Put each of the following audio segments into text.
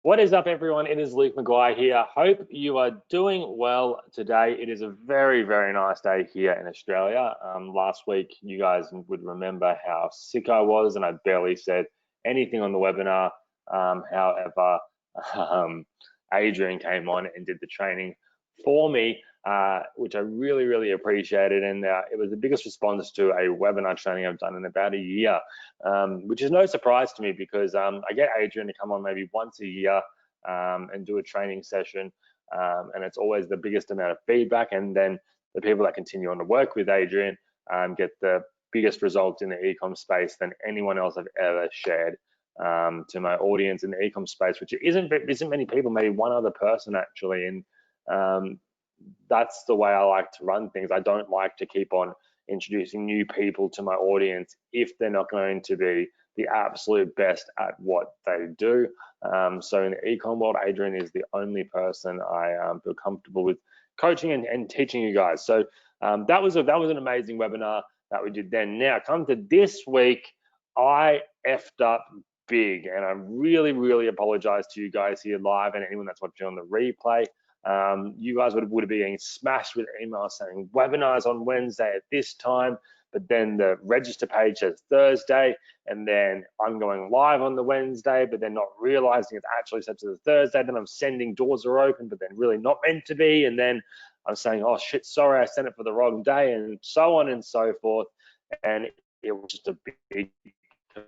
What is up, everyone? It is Luke Maguire here. Hope you are doing well today. It is a very, very nice day here in Australia. Last week, you guys would remember how sick I was, and I barely said anything on the webinar. However, Adrian came on and did the training for me, which I really, really appreciated. And it was the biggest response to a webinar training I've done in about a year, which is no surprise to me because I get Adrian to come on maybe once a year and do a training session. And it's always the biggest amount of feedback. And then the people that continue on to work with Adrian get the biggest results in the ecom space than anyone else I've ever shared to my audience in the ecom space, which isn't many people, maybe one other person actually. And that's the way I like to run things. I don't like to keep on introducing new people to my audience if they're not going to be the absolute best at what they do. So in the ecom world, Adrian is the only person I feel comfortable with coaching and teaching you guys. So that was an amazing webinar that we did then. Now come to this week, I effed up big, and I really, really apologize to you guys here live and anyone that's watching on the replay. You guys would be getting smashed with emails saying webinars on Wednesday at this time, but then the register page says Thursday, and then I'm going live on the Wednesday, but then not realizing it's actually set to the Thursday. Then I'm sending doors are open, but then really not meant to be. And then I'm saying, oh shit, sorry, I sent it for the wrong day, and so on and so forth. And it was just a big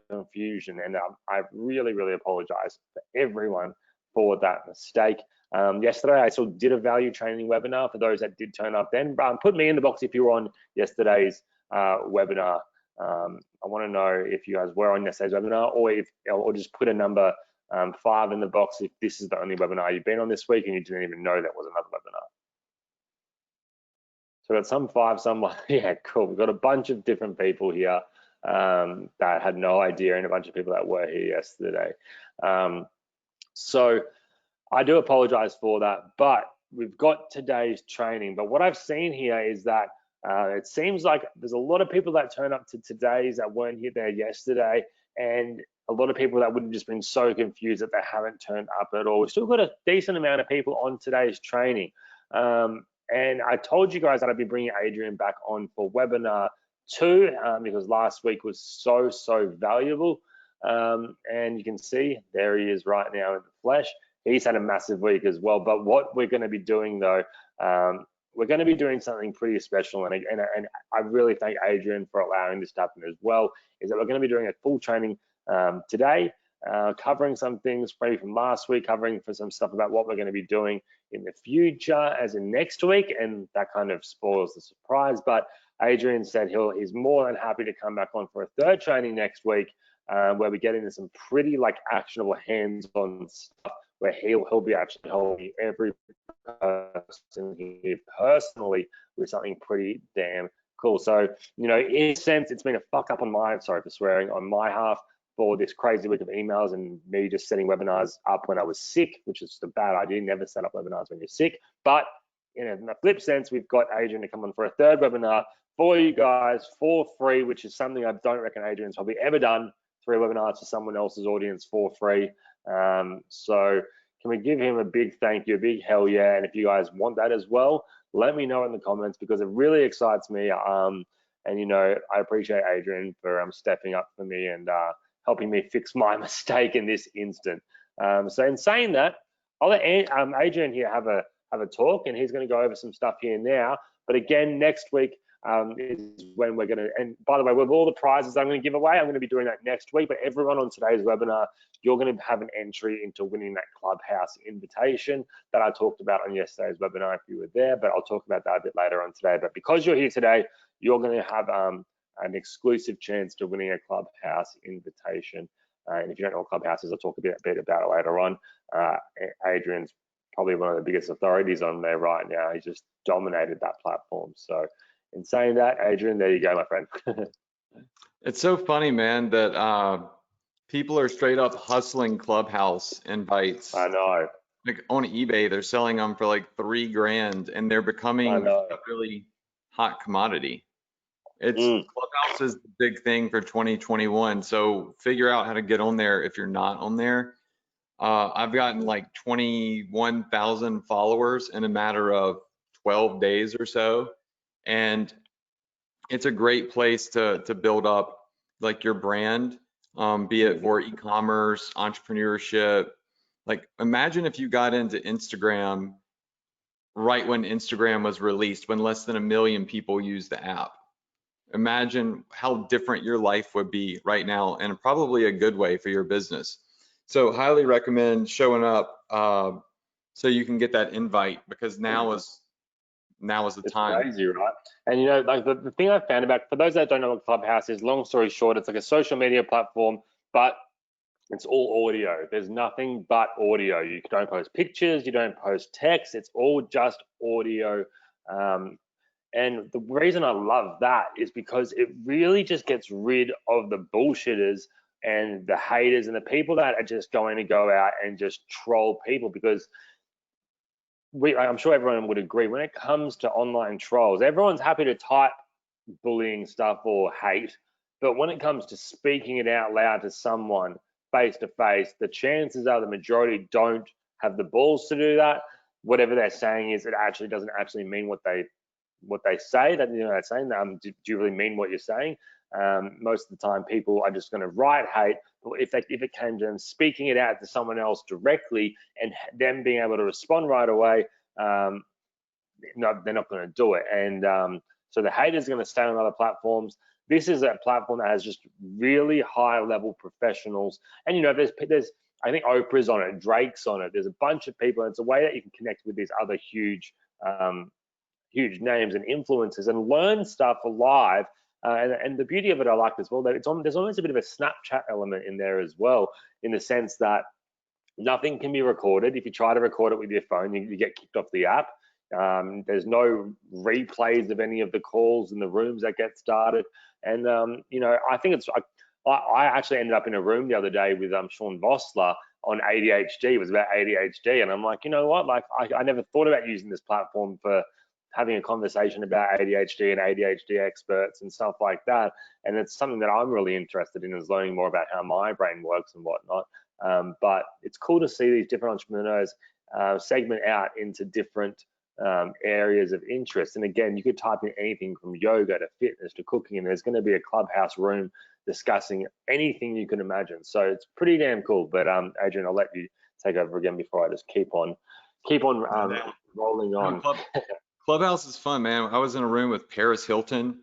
confusion. And I really, really apologize for everyone for that mistake. Yesterday, I still did a value training webinar for those that did turn up then. Put me in the box if you were on yesterday's webinar. I want to know if you guys were on yesterday's webinar, or just put a number 5 in the box if this is the only webinar you've been on this week and you didn't even know that was another webinar. So we've got some 5, some 1. Yeah, cool. We've got a bunch of different people here that had no idea, and a bunch of people that were here yesterday. So I do apologize for that, but we've got today's training. But what I've seen here is that it seems like there's a lot of people that turn up to today's that weren't here there yesterday, and a lot of people that would have just been so confused that they haven't turned up at all. We've still got a decent amount of people on today's training. And I told you guys that I'd be bringing Adrian back on for webinar 2 because last week was so valuable. And you can see there he is right now in the flesh. He's had a massive week as well. But what we're going to be doing though, we're going to be doing something pretty special. And I really thank Adrian for allowing this to happen as well, is that we're going to be doing a full training today, covering some things probably from last week, covering for some stuff about what we're going to be doing in the future as in next week. And that kind of spoils the surprise. But Adrian said he's more than happy to come back on for a 3rd training next week, where we get into some pretty actionable hands-on stuff, where he'll be actually helping every person here personally with something pretty damn cool. So, in a sense, it's been a fuck up on my, sorry for swearing, on my half for this crazy week of emails and me just setting webinars up when I was sick, which is just a bad idea. Never set up webinars when you're sick. But in the flip sense, we've got Adrian to come on for a 3rd webinar for you guys for free, which is something I don't reckon Adrian's probably ever done, 3 webinars to someone else's audience for free. So can we give him a big thank you, a big hell yeah? And if you guys want that as well, let me know in the comments because it really excites me. And I appreciate Adrian for stepping up for me and helping me fix my mistake in this instant. So in saying that, I'll let Adrian here have a talk, and he's going to go over some stuff here now. But again, next week is when we're going to, and by the way, with all the prizes I'm going to give away, I'm going to be doing that next week. But everyone on today's webinar, you're going to have an entry into winning that Clubhouse invitation that I talked about on yesterday's webinar if you were there, but I'll talk about that a bit later on today. But because you're here today, you're going to have an exclusive chance to winning a Clubhouse invitation. And if you don't know what Clubhouse is, I'll talk a bit about it later on. Adrian's probably one of the biggest authorities on there right now. He's just dominated that platform. So in saying that, Adrian, there you go, my friend. It's so funny, man, that people are straight up hustling Clubhouse invites. I know. Like on eBay, they're selling them for like $3,000, and they're becoming a really hot commodity. Clubhouse is the big thing for 2021. So figure out how to get on there if you're not on there. I've gotten like 21,000 followers in a matter of 12 days or so. And it's a great place to build up like your brand, be it for e-commerce, entrepreneurship. Like imagine if you got into Instagram right when Instagram was released, when less than 1 million people used the app. Imagine how different your life would be right now, and probably a good way for your business. So highly recommend showing up so you can get that invite, because now is the time. It's crazy, right? And you know, like the thing I found about, for those that don't know what Clubhouse is, long story short, it's like a social media platform, but it's all audio. There's nothing but audio. You don't post pictures, you don't post text. It's all just audio. And the reason I love that is because it really just gets rid of the bullshitters and the haters and the people that are just going to go out and just troll people. Because I'm sure everyone would agree, when it comes to online trolls, everyone's happy to type bullying stuff or hate, but when it comes to speaking it out loud to someone face to face, the chances are the majority don't have the balls to do that. Whatever they're saying is, it actually doesn't actually mean what they say. That, you know, they're saying, do you really mean what you're saying? Most of the time, people are just going to write hate. But if it came to them speaking it out to someone else directly and them being able to respond right away, no, they're not going to do it. And so the haters are going to stay on other platforms. This is a platform that has just really high level professionals. And you know, there's I think Oprah's on it, Drake's on it. There's a bunch of people. And it's a way that you can connect with these other huge names and influencers and learn stuff live. And the beauty of it, I like as well, that there's almost a bit of a Snapchat element in there as well, in the sense that nothing can be recorded. If you try to record it with your phone, you get kicked off the app. There's no replays of any of the calls in the rooms that get started. And you know, I think I actually ended up in a room the other day with Sean Vossler on ADHD. It was about ADHD, and I'm like, you know what? Like, I never thought about using this platform for having a conversation about ADHD and ADHD experts and stuff like that. And it's something that I'm really interested in, is learning more about how my brain works and whatnot. But it's cool to see these different entrepreneurs segment out into different areas of interest. And again, you could type in anything from yoga to fitness to cooking, and there's going to be a Clubhouse room discussing anything you can imagine. So it's pretty damn cool. But Adrian, I'll let you take over again before I just keep on rolling on. Clubhouse is fun, man. I was in a room with Paris Hilton.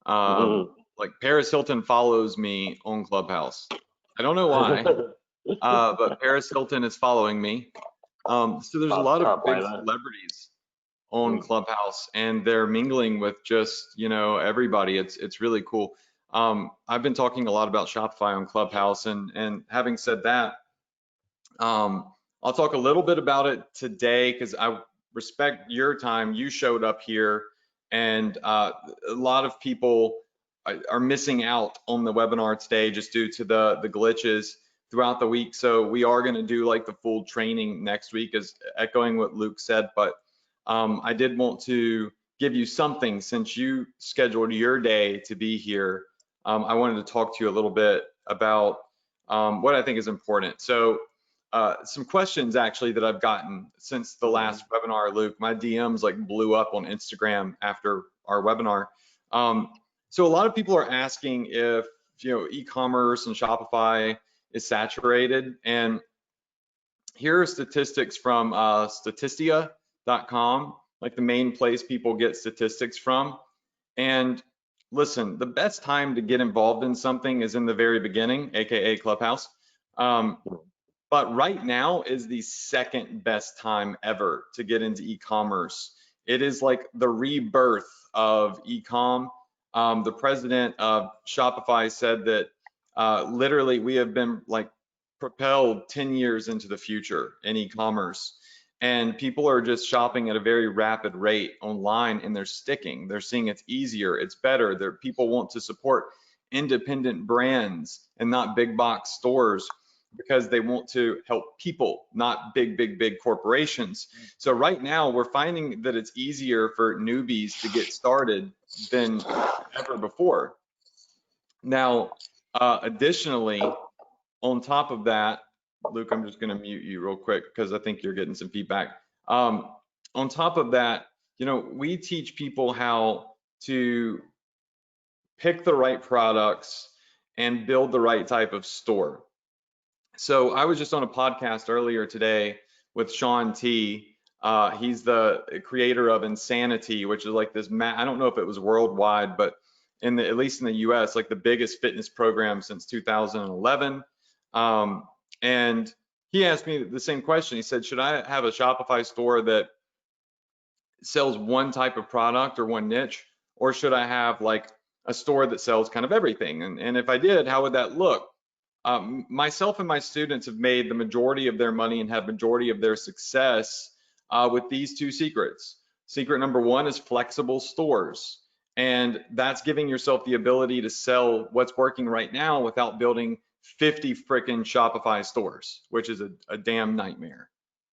Like Paris Hilton follows me on Clubhouse. I don't know why, but Paris Hilton is following me. So there's a lot of big celebrities on Clubhouse, and they're mingling with just, you know, everybody. It's really cool. I've been talking a lot about Shopify on Clubhouse, and having said that, I'll talk a little bit about it today because I respect your time. You showed up here, and a lot of people are missing out on the webinar today just due to the glitches throughout the week. So we are going to do like the full training next week, as echoing what Luke said. But I did want to give you something, since you scheduled your day to be here. I wanted to talk to you a little bit about what I think is important. So some questions actually that I've gotten since the last webinar, Luke. My DMs like blew up on Instagram after our webinar. So a lot of people are asking if, you know, e-commerce and Shopify is saturated. And here are statistics from Statistia.com, like the main place people get statistics from. And listen, the best time to get involved in something is in the very beginning, aka Clubhouse. But right now is the second best time ever to get into e-commerce. It is like the rebirth of Ecom. The president of Shopify said that literally we have been like propelled 10 years into the future in e-commerce, and people are just shopping at a very rapid rate online, and they're sticking. They're seeing it's easier, it's better. People want to support independent brands and not big box stores, because they want to help people, not big corporations. So right now we're finding that it's easier for newbies to get started than ever before. Now, additionally, on top of that, Luke, I'm just going to mute you real quick because I think you're getting some feedback. On top of that, you know, we teach people how to pick the right products and build the right type of store. So I was just on a podcast earlier today with Sean T. He's the creator of Insanity, which is like this, I don't know if it was worldwide, but at least in the US, like the biggest fitness program since 2011. And he asked me the same question. He said, should I have a Shopify store that sells one type of product or one niche, or should I have like a store that sells kind of everything? And if I did, how would that look? Myself and my students have made the majority of their money and have majority of their success with these two secrets. Secret number one is flexible stores. And that's giving yourself the ability to sell what's working right now without building 50 freaking Shopify stores, which is a damn nightmare.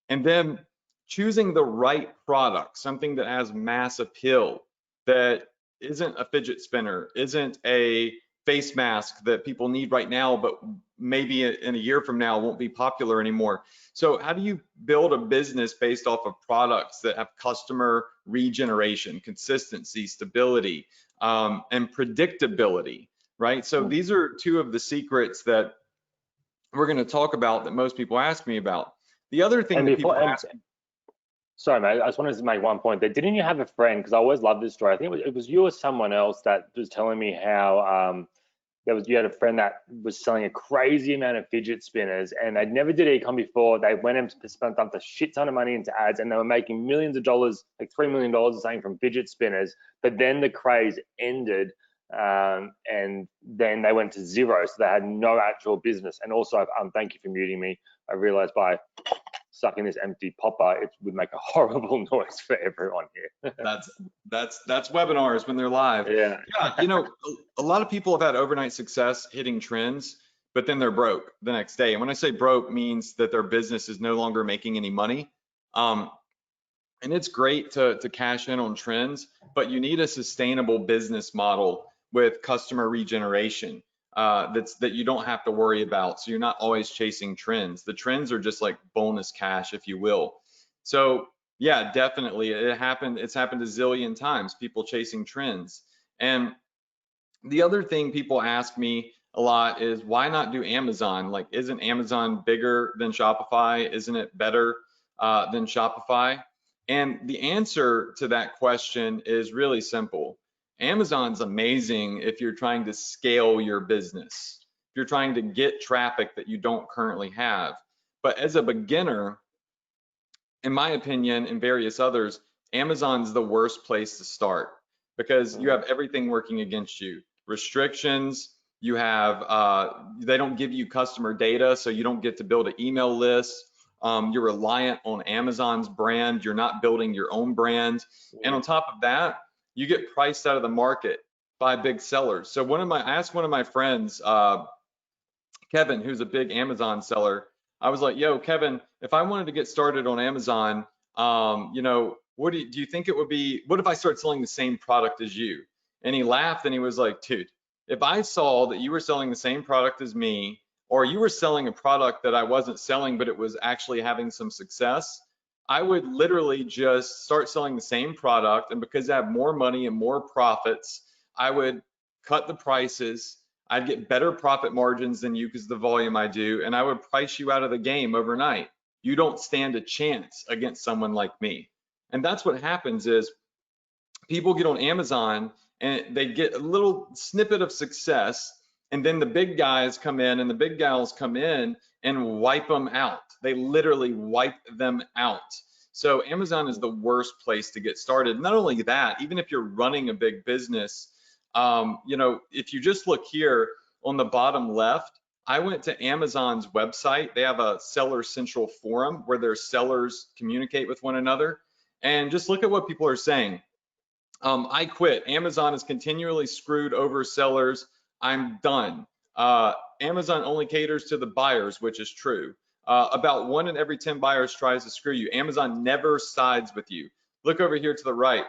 And then choosing the right product, something that has mass appeal, that isn't a fidget spinner, isn't a face mask that people need right now, but maybe in a year from now won't be popular anymore. So how do you build a business based off of products that have customer regeneration, consistency, stability, and predictability, right? So these are two of the secrets that we're going to talk about that most people ask me about. The other thing that people ask me, sorry, mate, I just wanted to make one point. That didn't you have a friend? Because I always love this story. I think it was you or someone else that was telling me how you had a friend that was selling a crazy amount of fidget spinners, and they'd never did Ecom before. They went and spent up a shit ton of money into ads, and they were making millions of dollars, like $3 million or something from fidget spinners. But then the craze ended, and then they went to zero, so they had no actual business. And also, thank you for muting me. I realized by sucking this empty popper, it would make a horrible noise for everyone here. that's webinars when they're live. Yeah. Yeah, you know, a lot of people have had overnight success hitting trends, but then they're broke the next day. And when I say broke, means that their business is no longer making any money. And it's great to cash in on trends, but you need a sustainable business model with customer regeneration. That you don't have to worry about. So you're not always chasing trends. The trends are just like bonus cash, if you will. So yeah, definitely it's happened a zillion times, people chasing trends. And the other thing people ask me a lot is, why not do Amazon? Like, isn't Amazon bigger than Shopify? Isn't it better than Shopify? And the answer to that question is really simple. Amazon's amazing if you're trying to scale your business, if you're trying to get traffic that you don't currently have. But as a beginner, in my opinion, and various others, Amazon's the worst place to start because you have everything working against you. Restrictions, you have, they don't give you customer data, so you don't get to build an email list. You're reliant on Amazon's brand. You're not building your own brand. And on top of that, you get priced out of the market by big sellers. So I asked one of my friends, Kevin, who's a big Amazon seller, I was like, yo, Kevin, if I wanted to get started on Amazon, you know, do you think it would be, what if I start selling the same product as you? And he laughed and he was like, dude, if I saw that you were selling the same product as me, or you were selling a product that I wasn't selling, but it was actually having some success, I would literally just start selling the same product. And because I have more money and more profits, I would cut the prices. I'd get better profit margins than you because of the volume I do, and I would price you out of the game overnight. You don't stand a chance against someone like me. And that's what happens is people get on Amazon and they get a little snippet of success, and then the big guys come in and the big gals come in and wipe them out. They literally wipe them out. So Amazon is the worst place to get started. Not only that, even if you're running a big business, you know, if you just look here on the bottom left, I went to Amazon's website. They have a seller central forum where their sellers communicate with one another. And just look at what people are saying. I quit. Amazon has continually screwed over sellers. I'm done. Amazon only caters to the buyers, which is true. About 1 in every 10 buyers tries to screw you. Amazon never sides with you. Look over here to the right.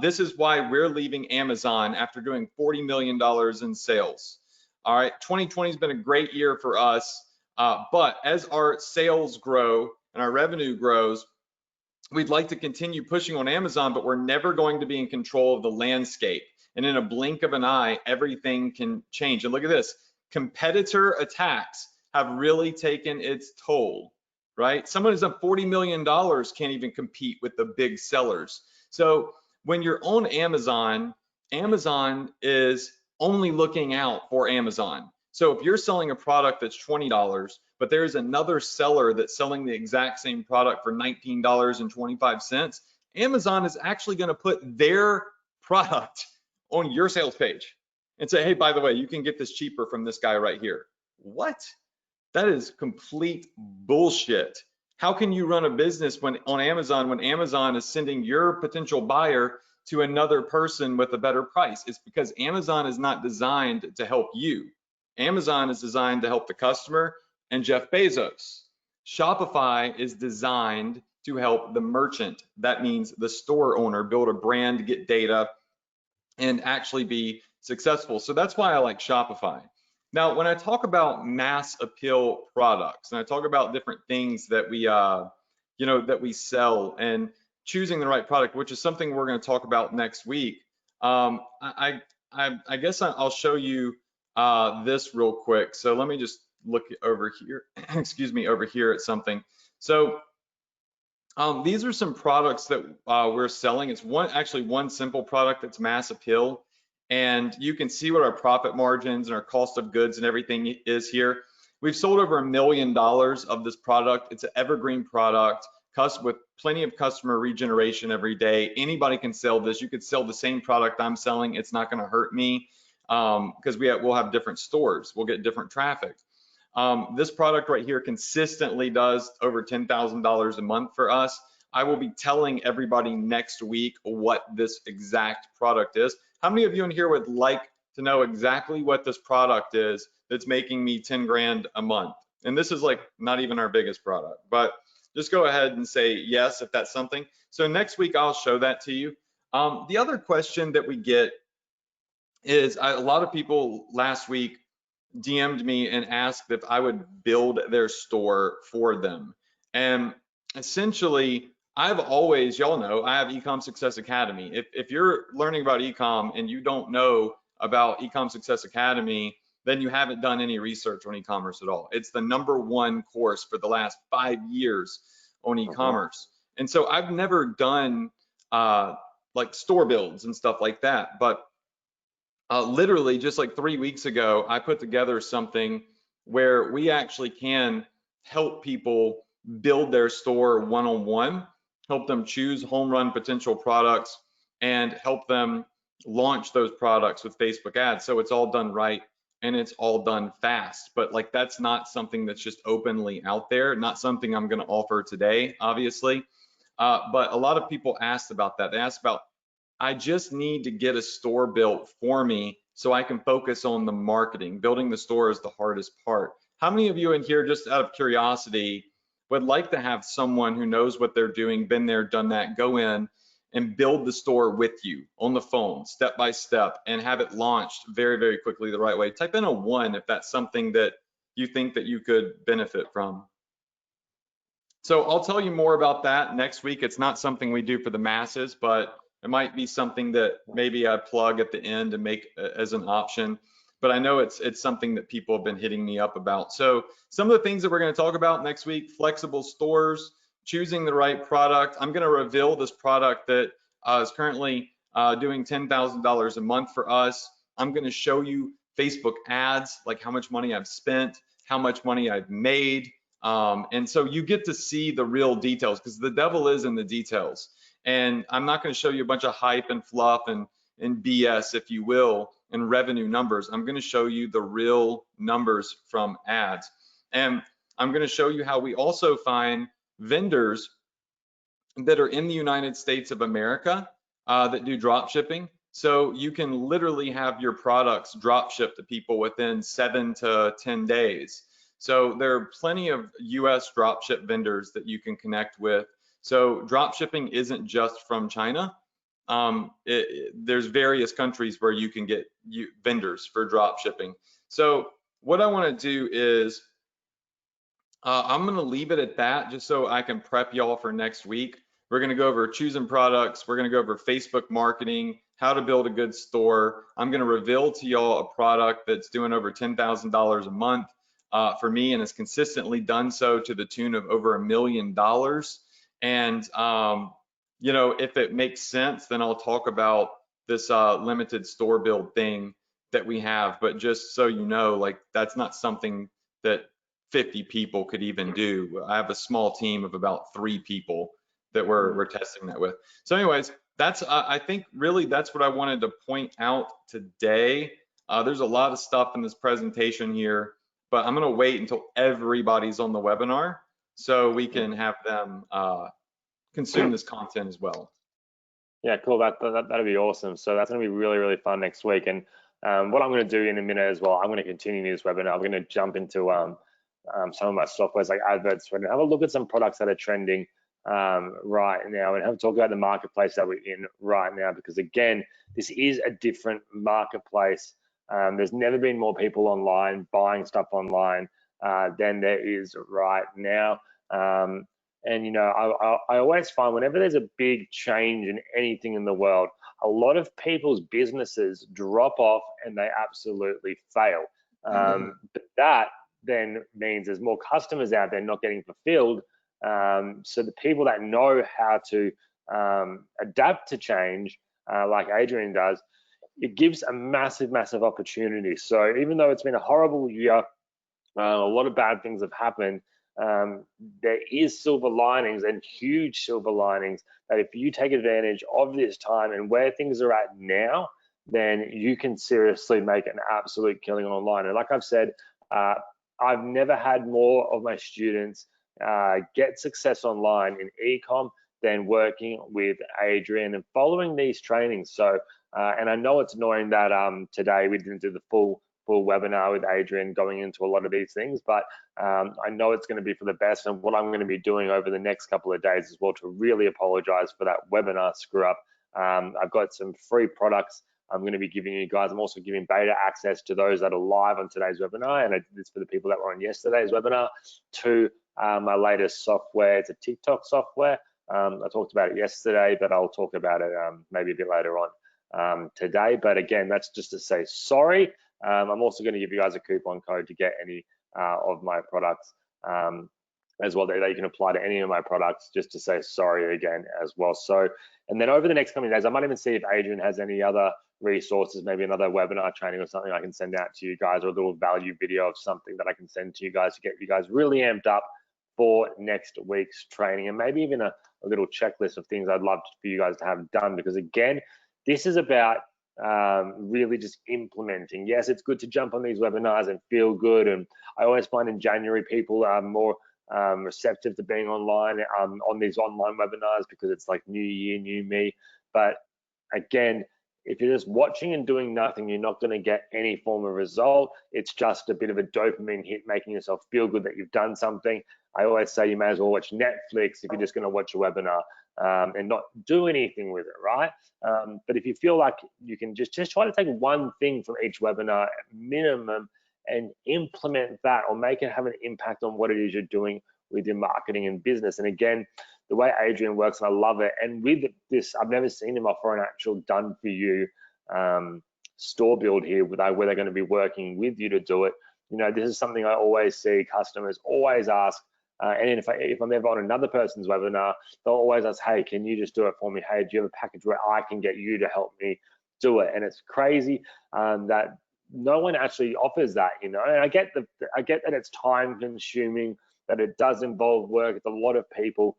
This is why we're leaving Amazon after doing $40 million in sales. All right, 2020 has been a great year for us. But as our sales grow and our revenue grows, we'd like to continue pushing on Amazon, but we're never going to be in control of the landscape. And in a blink of an eye, everything can change. And look at this, competitor attacks have really taken its toll, right? Someone who's up $40 million can't even compete with the big sellers. So when you're on Amazon, Amazon is only looking out for Amazon. So if you're selling a product that's $20, but there's another seller that's selling the exact same product for $19.25, Amazon is actually going to put their product on your sales page and say, hey, by the way, you can get this cheaper from this guy right here. What? That is complete bullshit. How can you run a business on Amazon when Amazon is sending your potential buyer to another person with a better price? It's because Amazon is not designed to help you. Amazon is designed to help the customer and Jeff Bezos. Shopify is designed to help the merchant. That means the store owner build a brand, get data, and actually be successful. So that's why I like Shopify. Now, when I talk about mass appeal products, and I talk about different things that we, that we sell, and choosing the right product, which is something we're going to talk about next week. I guess I'll show you this real quick. So let me just look over here. Excuse me, over here at something. So these are some products that we're selling. It's actually one simple product that's mass appeal. And you can see what our profit margins and our cost of goods and everything is here. We've sold over $1 million of this product. It's an evergreen product with plenty of customer regeneration every day. Anybody can sell this. You could sell the same product I'm selling. It's not going to hurt me because we'll have different stores. We'll get different traffic. This product right here consistently does over $10,000 a month for us. I will be telling everybody next week what this exact product is. How many of you in here would like to know exactly what this product is that's making me 10 grand a month? And this is like not even our biggest product, but just go ahead and say yes if that's something. So next week I'll show that to you. The other question that we get is a lot of people last week DM'd me and asked if I would build their store for them. And essentially, I've always, y'all know, I have Ecom Success Academy. If you're learning about Ecom and you don't know about Ecom Success Academy, then you haven't done any research on e-commerce at all. It's the #1 course for the last 5 years on e-commerce. And so I've never done like store builds and stuff like that, but literally just like 3 weeks ago, I put together something where we actually can help people build their store one-on-one, help them choose home run potential products, and help them launch those products with Facebook ads. So it's all done right and it's all done fast. But like that's not something that's just openly out there, not something I'm going to offer today, obviously. But a lot of people asked about that. They asked about, I just need to get a store built for me so I can focus on the marketing. Building the store is the hardest part. How many of you in here, just out of curiosity, would like to have someone who knows what they're doing, been there, done that, go in and build the store with you on the phone, step by step, and have it launched very, very quickly the right way? Type in a 1 if that's something that you think that you could benefit from. So I'll tell you more about that next week. It's not something we do for the masses, but it might be something that maybe I plug at the end and make as an option. But I know it's something that people have been hitting me up about. So some of the things that we're going to talk about next week: flexible stores, choosing the right product. I'm going to reveal this product that is currently doing $10,000 a month for us. I'm going to show you Facebook ads, like how much money I've spent, how much money I've made. And so you get to see the real details, because the devil is in the details. And I'm not going to show you a bunch of hype and fluff and BS, if you will, and revenue numbers. I'm going to show you the real numbers from ads. And I'm going to show you how we also find vendors that are in the United States of America that do drop shipping. So you can literally have your products drop shipped to people within 7 to 10 days. So there are plenty of US drop ship vendors that you can connect with. So drop shipping isn't just from China. There's various countries where you can get vendors for drop shipping. So what I want to do is I'm going to leave it at that just so I can prep y'all for next week. We're going to go over choosing products. We're going to go over Facebook marketing, how to build a good store. I'm going to reveal to y'all a product that's doing over $10,000 a month for me and has consistently done so to the tune of over $1 million. And, you know, if it makes sense, then I'll talk about this limited store build thing that we have. But just so you know, like that's not something that 50 people could even do. I have a small team of about 3 people that we're testing that with. So anyways, that's I think really that's what I wanted to point out today. There's a lot of stuff in this presentation here, but I'm going to wait until everybody's on the webinar so we can have them consume this content as well. Yeah, cool. That'd be awesome. So that's going to be really, really fun next week. And what I'm going to do in a minute as well, I'm going to continue this webinar. I'm going to jump into some of my softwares like adverts, and have a look at some products that are trending right now, and have a talk about the marketplace that we're in right now, because again, this is a different marketplace. There's never been more people online buying stuff online than there is right now. And you know, I always find whenever there's a big change in anything in the world, a lot of people's businesses drop off and they absolutely fail. But that then means there's more customers out there not getting fulfilled. So the people that know how to adapt to change, like Adrian does, it gives a massive, massive opportunity. So even though it's been a horrible year, a lot of bad things have happened, there is silver linings, and huge silver linings, that if you take advantage of this time and where things are at now, then you can seriously make an absolute killing online. And like I've said, I've never had more of my students get success online in Ecom than working with Adrian and following these trainings. So, and I know it's annoying that today we didn't do the full webinar with Adrian going into a lot of these things, but I know it's going to be for the best. And what I'm going to be doing over the next couple of days as well to really apologize for that webinar screw up. I've got some free products I'm going to be giving you guys. I'm also giving beta access to those that are live on today's webinar, and it's for the people that were on yesterday's webinar, to my latest software. It's a TikTok software. I talked about it yesterday, but I'll talk about it maybe a bit later on today. But again, that's just to say sorry. I'm also going to give you guys a coupon code to get any of my products as well, that you can apply to any of my products, just to say sorry again as well. So, and then over the next coming days, I might even see if Adrian has any other resources, maybe another webinar training or something I can send out to you guys, or a little value video of something that I can send to you guys to get you guys really amped up for next week's training, and maybe even a little checklist of things I'd love for you guys to have done, because again, this is about really just implementing. Yes, it's good to jump on these webinars and feel good, and I always find in January people are more receptive to being online on these online webinars, because it's like new year, new me. But again, if you're just watching and doing nothing, you're not going to get any form of result. It's just a bit of a dopamine hit, making yourself feel good that you've done something. I always say you may as well watch Netflix if you're just going to watch a webinar and not do anything with it, right? But if you feel like you can just try to take one thing from each webinar at minimum and implement that, or make it have an impact on what it is you're doing with your marketing and business. And again, the way Adrian works, and I love it. And with this, I've never seen him offer an actual done for you store build here where they're going to be working with you to do it. You know, this is something I always see customers always ask. And if I'm ever on another person's webinar, they'll always ask, hey, can you just do it for me? Hey, do you have a package where I can get you to help me do it? And it's crazy that no one actually offers that, you know. And I get that it's time consuming, that it does involve work. It's a lot of people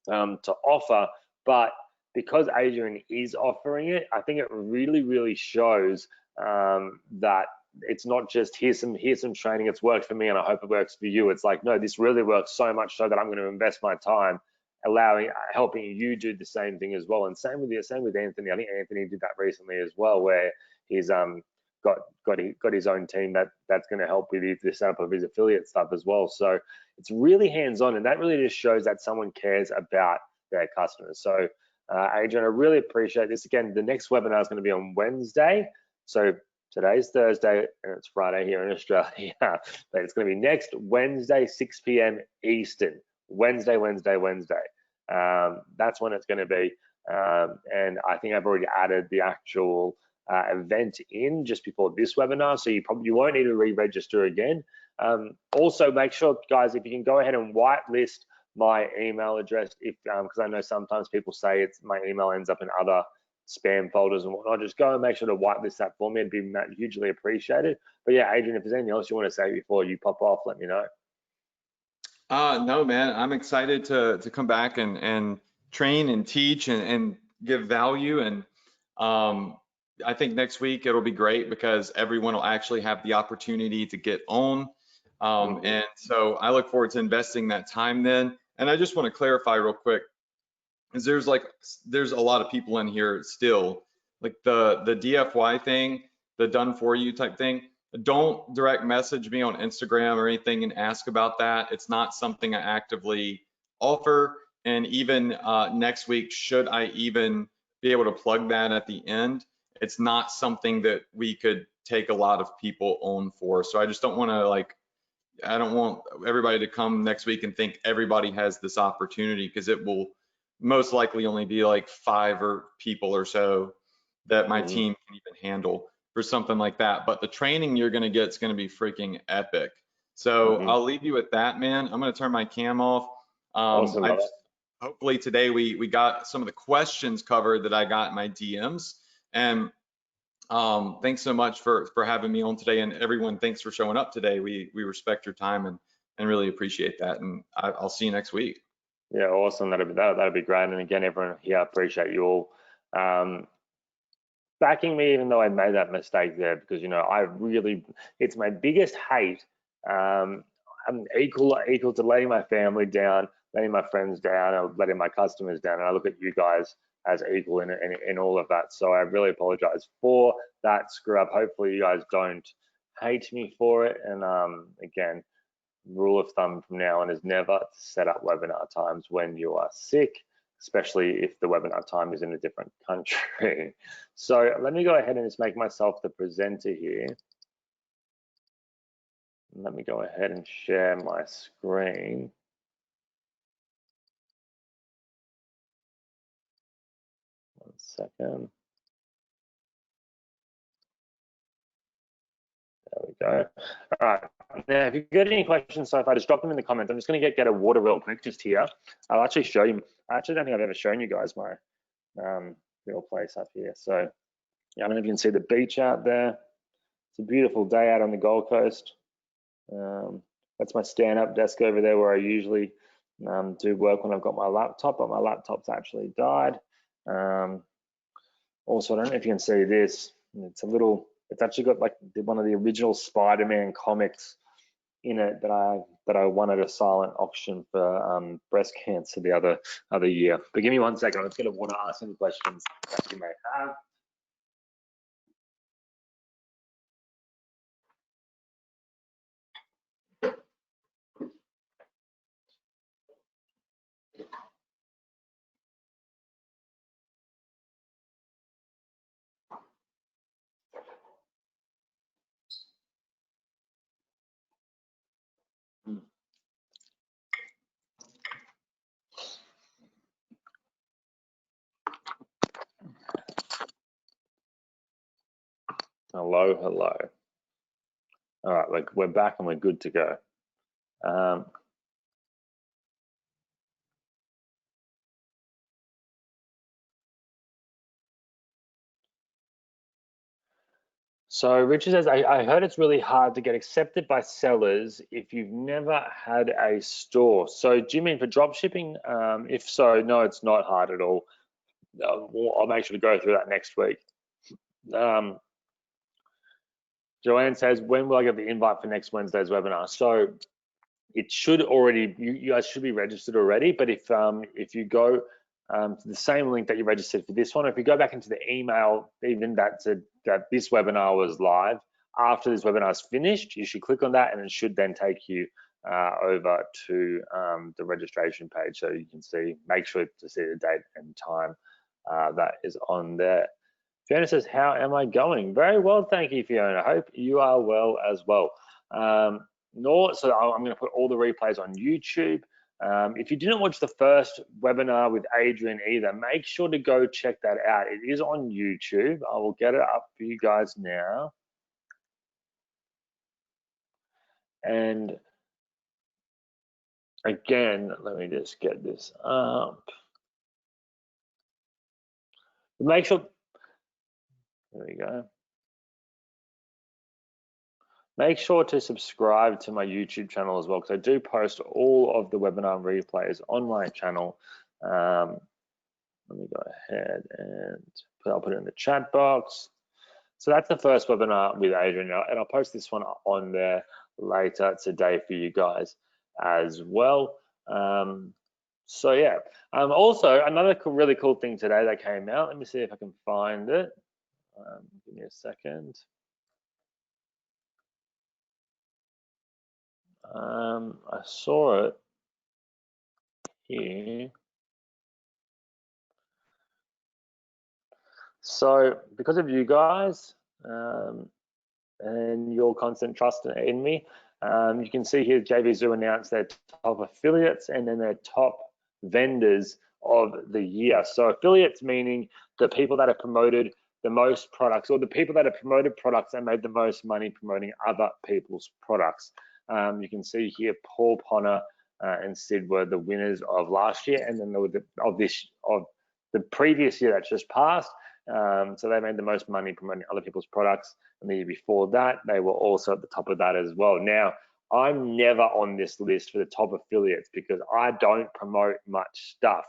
to offer, but because Adrian is offering it, I think it really, really shows that it's not just here's some training, it's worked for me and I hope it works for you. It's like, no, this really works so much so that I'm going to invest my time helping you do the same thing as well. And same with Anthony. I think Anthony did that recently as well, where he's got his own team that's going to help with the setup of his affiliate stuff as well. So it's really hands-on, and that really just shows that someone cares about their customers. So Adrian, I really appreciate this. Again, the next webinar is going to be on Wednesday. So Today's Thursday and it's Friday here in Australia, but it's going to be next Wednesday, 6 p.m. Eastern. Wednesday. That's when it's going to be. And I think I've already added the actual event in just before this webinar, so you won't need to re-register again. Also, make sure, guys, if you can go ahead and whitelist my email address, if because I know sometimes people say my email ends up in other spam folders and whatnot. Just go and make sure to whitelist that for me. It'd be hugely appreciated. But yeah, Adrian, if there's anything else you want to say before you pop off, let me know. No, man, I'm excited to come back and train and teach and give value. And I think next week it'll be great because everyone will actually have the opportunity to get on. And so I look forward to investing that time then. And I just want to clarify real quick, is there's a lot of people in here still, like the DFY thing, the done for you type thing. Don't direct message me on Instagram or anything and ask about that. It's not something I actively offer. And even next week, should I even be able to plug that at the end, it's not something that we could take a lot of people on for. So I just don't want to I don't want everybody to come next week and think everybody has this opportunity, because it will most likely only be like 5 people or so that my team can even handle for something like that. But the training you're going to get is going to be freaking epic. So I'll leave you with that, man. I'm going to turn my cam off. Awesome. Hopefully today we got some of the questions covered that I got in my DMs. And thanks so much for having me on today, and everyone, thanks for showing up today. We respect your time and really appreciate that. And I'll see you next week. Yeah, awesome. That'd be great. And again, everyone here, I appreciate you all backing me, even though I made that mistake there, because it's my biggest hate. I'm equal to letting my family down, letting my friends down, or letting my customers down, and I look at you guys as equal in all of that. So I really apologize for that screw up. Hopefully you guys don't hate me for it. And again, rule of thumb from now on is never to set up webinar times when you are sick, especially if the webinar time is in a different country. So let me go ahead and just make myself the presenter here. Let me go ahead and share my screen. One second. There we go. All right. Now, if you've got any questions so far, just drop them in the comments. I'm just going to get a water real quick just here. I'll actually show you. I actually don't think I've ever shown you guys my real place up here. So yeah, I don't know if you can see the beach out there. It's a beautiful day out on the Gold Coast. That's my stand-up desk over there where I usually do work when I've got my laptop, but my laptop's actually died. Also, I don't know if you can see this. It's actually got like one of the original Spider-Man comics in it that I won at a silent auction for breast cancer the other year. But give me 1 second. Let's get a water. Ask any questions that you may have. Hello. All right, we're back and we're good to go. So Richard says, I heard it's really hard to get accepted by sellers if you've never had a store. So do you mean for drop shipping? If so, no, it's not hard at all. I'll make sure to go through that next week. Joanne says, when will I get the invite for next Wednesday's webinar? So it should already, you guys should be registered already, but if you go to the same link that you registered for this one, if you go back into the email, even that said that this webinar was live, after this webinar is finished, you should click on that and it should then take you over to the registration page, so you can make sure to see the date and time that is on there. Fiona says, how am I going? Very well, thank you, Fiona. Hope you are well as well. So I'm going to put all the replays on YouTube. If you didn't watch the first webinar with Adrian either, make sure to go check that out. It is on YouTube. I will get it up for you guys now. And again, let me just get this up. Make sure, there we go. Make sure to subscribe to my YouTube channel as well, because I do post all of the webinar replays on my channel. Let me go ahead and I'll put it in the chat box. So that's the first webinar with Adrian, and I'll post this one on there later today for you guys as well. So yeah, also another really cool thing today that came out. Let me see if I can find it. Give me a second. I saw it here. So because of you guys and your constant trust in me, you can see here JV Zoo announced their top affiliates and then their top vendors of the year. So affiliates meaning the people that have promoted the most products, or the people that have promoted products and made the most money promoting other people's products. You can see here Paul Ponner and Sid were the winners of last year, and then of the previous year that's just passed. So they made the most money promoting other people's products, and the year before that they were also at the top of that as well. Now I'm never on this list for the top affiliates because I don't promote much stuff.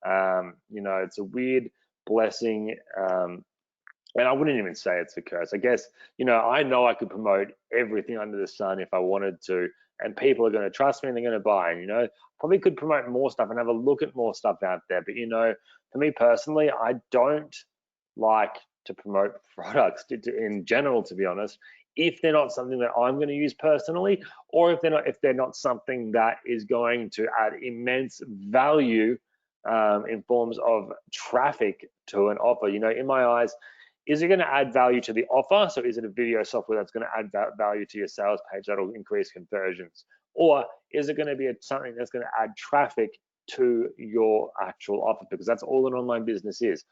You know, it's a weird blessing, and I wouldn't even say it's a curse. I guess, you know I could promote everything under the sun if I wanted to, and people are going to trust me and they're going to buy. And, probably could promote more stuff and have a look at more stuff out there. But, for me personally, I don't like to promote products in general, to be honest, if they're not something that I'm going to use personally, or if they're not something that is going to add immense value in forms of traffic to an offer. In my eyes, is it going to add value to the offer? So is it a video software that's going to add value to your sales page that'll increase conversions? Or is it going to be something that's going to add traffic to your actual offer? Because that's all an online business is: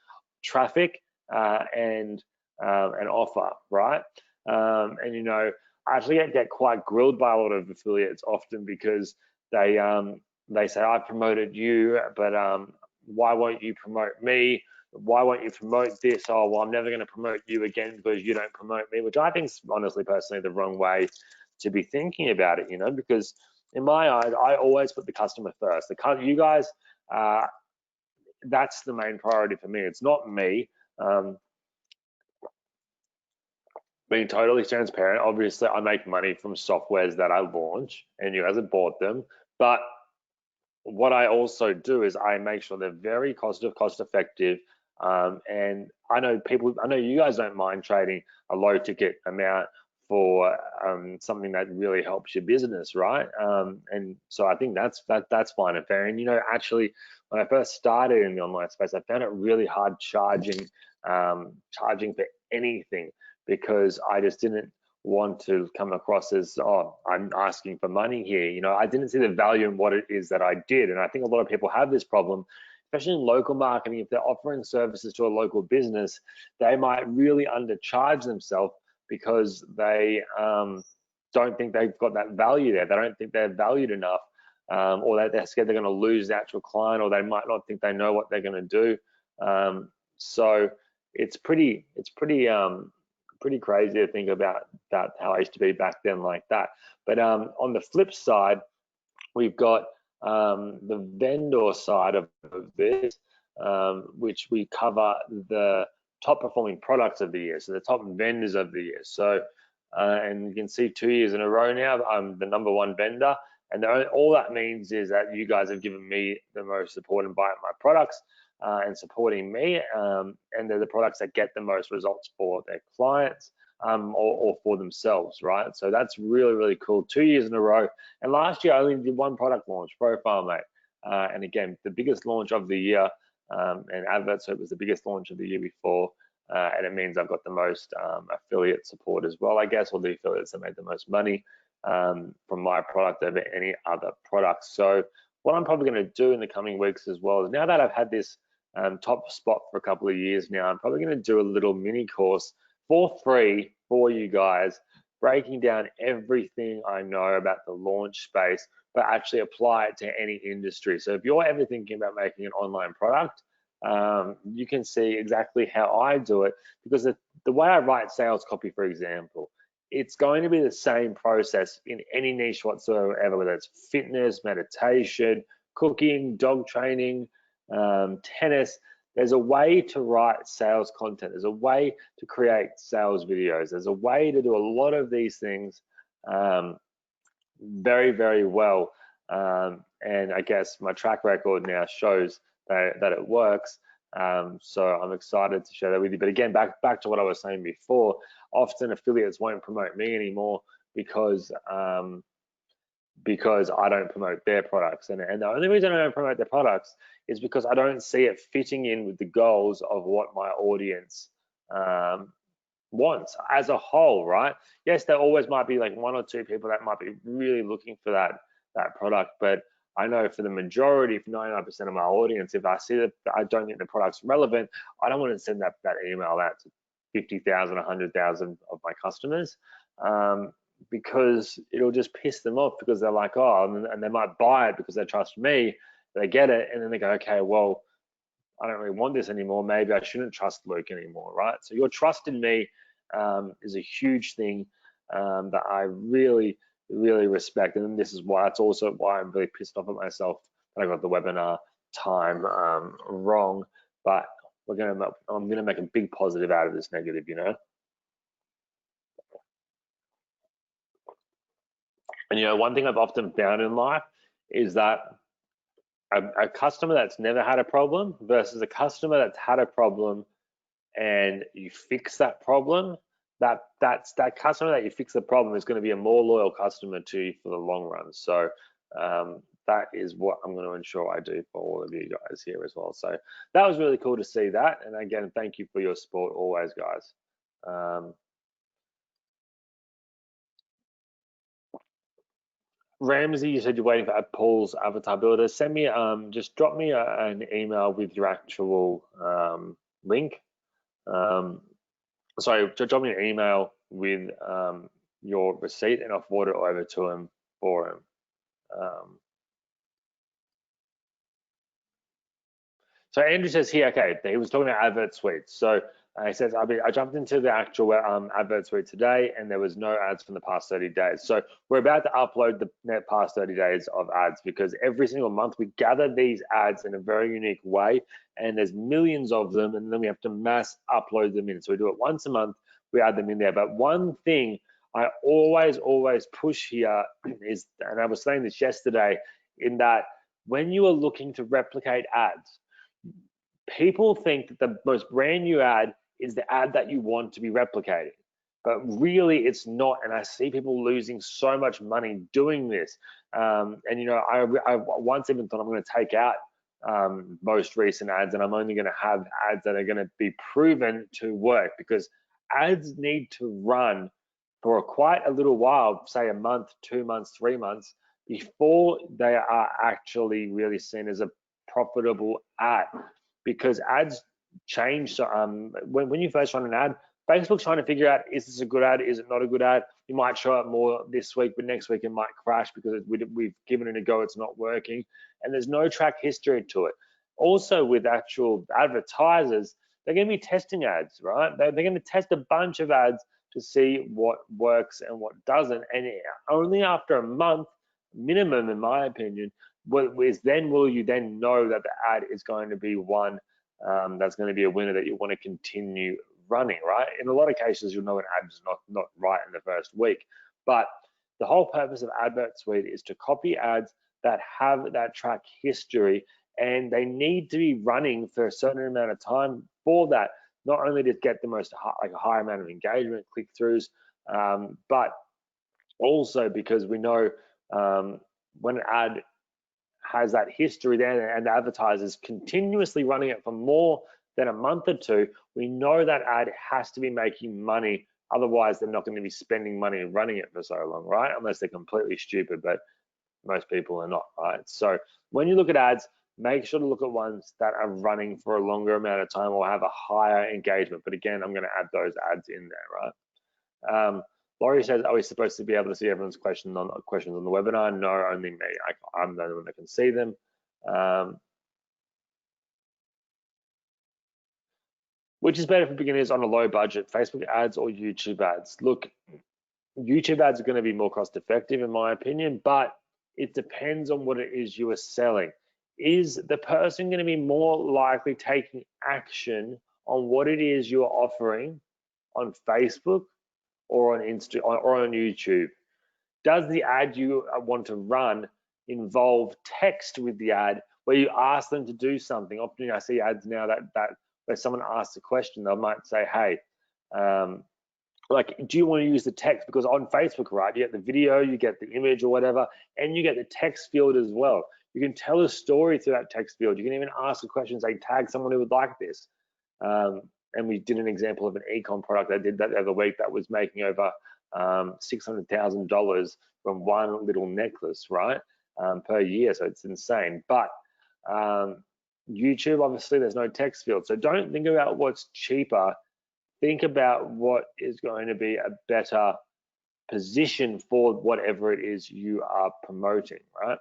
traffic and an offer, right? And I actually get quite grilled by a lot of affiliates often because they say, I've promoted you, but why won't you promote me? Why won't you promote this? Oh, well, I'm never going to promote you again because you don't promote me, which I think is honestly, personally, the wrong way to be thinking about it, because in my eyes, I always put the customer first. You guys, that's the main priority for me. It's not me. Being totally transparent, obviously I make money from softwares that I launch and you guys have bought them, but what I also do is I make sure they're very cost effective. And I know you guys don't mind trading a low ticket amount for something that really helps your business, right? And so I think that's fine and fair. And actually, when I first started in the online space, I found it really hard charging for anything, because I just didn't want to come across as, oh, I'm asking for money here. I didn't see the value in what it is that I did. And I think a lot of people have this problem, especially in local marketing. If they're offering services to a local business, they might really undercharge themselves because they don't think they've got that value there. They don't think they're valued enough, or that they're scared they're going to lose the actual client, or they might not think they know what they're going to do. So it's pretty crazy to think about how I used to be back then like that. But on the flip side, we've got the vendor side of this, which we cover the top performing products of the year, so the top vendors of the year. So and you can see 2 years in a row now I'm the #1 vendor, and all that means is that you guys have given me the most support in buying my products and supporting me, and they're the products that get the most results for their clients or for themselves, right? So that's really, really cool. 2 years in a row. And last year I only did one product launch, Profile Mate, and again, the biggest launch of the year, and AdvertSoap was the biggest launch of the year before. and it means I've got the most affiliate support as well, I guess, or the affiliates that make the most money from my product over any other product. So what I'm probably going to do in the coming weeks as well is, now that I've had this top spot for a couple of years now, I'm probably going to do a little mini course for free for you guys, breaking down everything I know about the launch space, but actually apply it to any industry. So if you're ever thinking about making an online product, you can see exactly how I do it, because the way I write sales copy, for example, it's going to be the same process in any niche whatsoever, whether it's fitness, meditation, cooking, dog training, tennis. There's a way to write sales content. There's a way to create sales videos. There's a way to do a lot of these things very, very well. And I guess my track record now shows that it works. So I'm excited to share that with you. But again, back to what I was saying before, often affiliates won't promote me anymore because I don't promote their products. And the only reason I don't promote their products is because I don't see it fitting in with the goals of what my audience wants as a whole, right? Yes, there always might be like one or two people that might be really looking for that product, but I know for the majority, for 99% of my audience, if I see that I don't think the product's relevant, I don't want to send that email out to 50,000, 100,000 of my customers, because it'll just piss them off, because they're like, oh, and they might buy it because they trust me, they get it, and then they go, okay, well, I don't really want this anymore. Maybe I shouldn't trust Luke anymore, right? So your trust in me is a huge thing that I really, really respect. And this is why, it's also why I'm really pissed off at myself that I got the webinar time wrong. But I'm gonna make a big positive out of this negative, you know. And one thing I've often found in life is that a customer that's never had a problem versus a customer that's had a problem and you fix that problem, that customer that you fix the problem is going to be a more loyal customer to you for the long run. So that is what I'm going to ensure I do for all of you guys here as well. So that was really cool to see that. And again, thank you for your support always, guys. Ramsey, you said you're waiting for Paul's avatar builder. Send me, just drop me an email with your actual link. Sorry, drop me an email with your receipt, and I'll forward it over to him for him. So Andrew says here, okay, he was talking about advert suites. So he says, I jumped into the actual advert suite today, and there was no ads from the past 30 days. So we're about to upload the past 30 days of ads, because every single month we gather these ads in a very unique way, and there's millions of them, and then we have to mass upload them in. So we do it once a month, we add them in there. But one thing I always push here is, and I was saying this yesterday, in that when you are looking to replicate ads, people think that the most brand new ad is the ad that you want to be replicated, but really it's not. And I see people losing so much money doing this. And I once even thought I'm going to take out most recent ads, and I'm only going to have ads that are going to be proven to work, because ads need to run for quite a little while, say a month, 2 months, 3 months, before they are actually really seen as a profitable ad. Because ads change. So when you first run an ad, Facebook's trying to figure out, is this a good ad? Is it not a good ad? You might show up more this week, but next week it might crash because we've given it a go, it's not working, and there's no track history to it. Also, with actual advertisers, they're going to be testing ads, right? They're going to test a bunch of ads to see what works and what doesn't, and only after a month minimum, in my opinion, will you then know that the ad is going to be one that's going to be a winner that you want to continue running, right? In a lot of cases, you'll know an ad is not right in the first week. But the whole purpose of Advert Suite is to copy ads that have that track history, and they need to be running for a certain amount of time for that, not only to get the most a high amount of engagement, click-throughs, but also because we know when an ad has that history there and the advertisers continuously running it for more then a month or two, we know that ad has to be making money. Otherwise, they're not going to be spending money and running it for so long, right? Unless they're completely stupid, but most people are not, right? So when you look at ads, make sure to look at ones that are running for a longer amount of time or have a higher engagement. But again, I'm going to add those ads in there, right? Laurie says, are we supposed to be able to see everyone's questions on the webinar? No, only me. I'm the only one that can see them. Which is better for beginners on a low budget, Facebook ads or YouTube ads? Look, YouTube ads are going to be more cost effective in my opinion, but it depends on what it is you are selling. Is the person going to be more likely taking action on what it is you are offering on Facebook or on or on YouTube? Does the ad you want to run involve text with the ad where you ask them to do something? Often I see ads now that where someone asks a question, they might say, hey, like, do you want to use the text? Because on Facebook, right, you get the video, you get the image or whatever, and you get the text field as well. You can tell a story through that text field. You can even ask a question, say, tag someone who would like this. And we did an example of an Ecom product. I did that the other week that was making over $600,000 from one little necklace, right, per year. So it's insane. But YouTube, obviously, there's no text field. So don't think about what's cheaper. Think about what is going to be a better position for whatever it is you are promoting, right?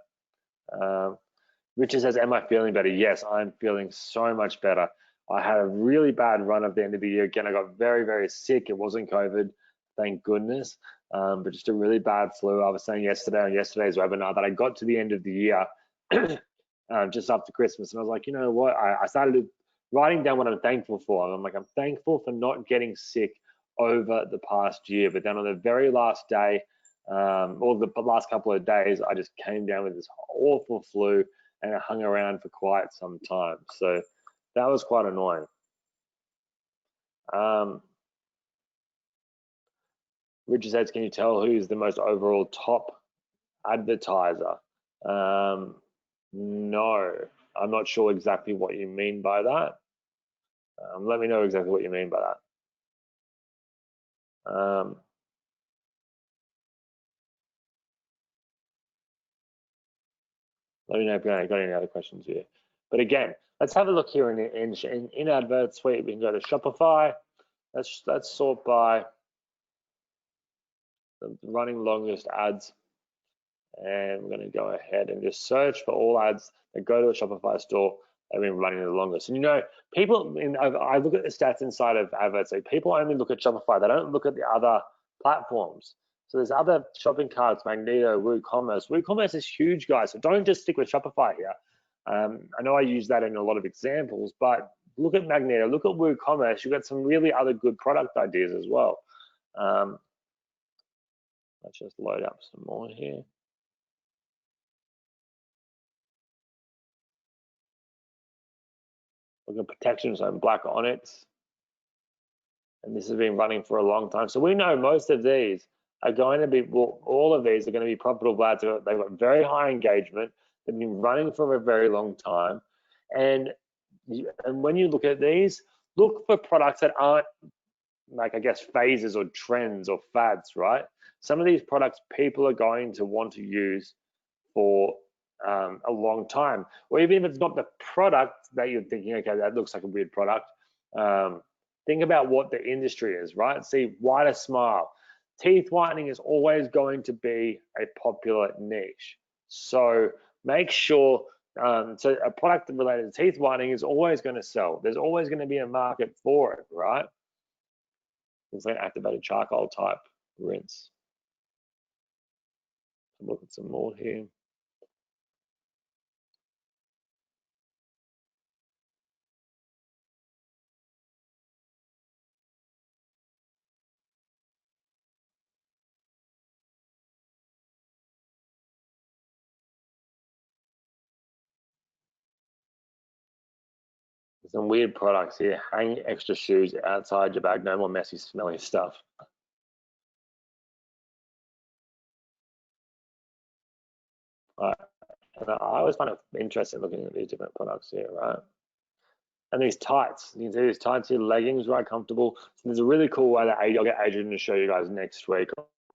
Richard says, am I feeling better? Yes, I'm feeling so much better. I had a really bad run at the end of the year. Again, I got very, very sick. It wasn't COVID, thank goodness, but just a really bad flu. I was saying yesterday on yesterday's webinar that I got to the end of the year just after Christmas, and I was like, you know what? I started writing down what I'm thankful for. And I'm like, I'm thankful for not getting sick over the past year. But then on the very last day, or the last couple of days, I just came down with this awful flu and it hung around for quite some time. So that was quite annoying. Richard says, can you tell who's the most overall top advertiser? No, I'm not sure exactly what you mean by that. Let me know exactly what you mean by that. Let me know if you've got any other questions here. But again, let's have a look here in Advert Suite. We can go to Shopify. Let's sort by the running longest ads. And we're going to go ahead and just search for all ads that go to a Shopify store that have been running the longest. And you know, people, I look at the stats inside of Advert Suite. People only look at Shopify. They don't look at the other platforms. So there's other shopping carts, Magneto, WooCommerce. WooCommerce is huge, guys. So don't just stick with Shopify here. I know I use that in a lot of examples, but look at Magneto, look at WooCommerce. You've got some really other good product ideas as well. Let's just load up some more here. Look at protection, so black onyx. And this has been running for a long time. So we know most of these are going to be, well, all of these are going to be profitable ads. They've got very high engagement. They've been running for a very long time. And when you look at these, look for products that aren't, like, I guess, phases or trends or fads, right? Some of these products people are going to want to use for a long time. Or even if it's not the product that you're thinking, okay, that looks like a weird product, think about what the industry is, right? See, whiter smile. Teeth whitening is always going to be a popular niche. So make sure, so a product related to teeth whitening is always going to sell. There's always going to be a market for it, right? It's like activated charcoal type rinse. Look at some more here. Some weird products here. Hang extra shoes outside your bag. No more messy, smelly stuff. And I always find it interesting looking at these different products here, right? And these tights, you can see these tights here, leggings, right, comfortable. So there's a really cool way that I'll get Adrian to show you guys next week.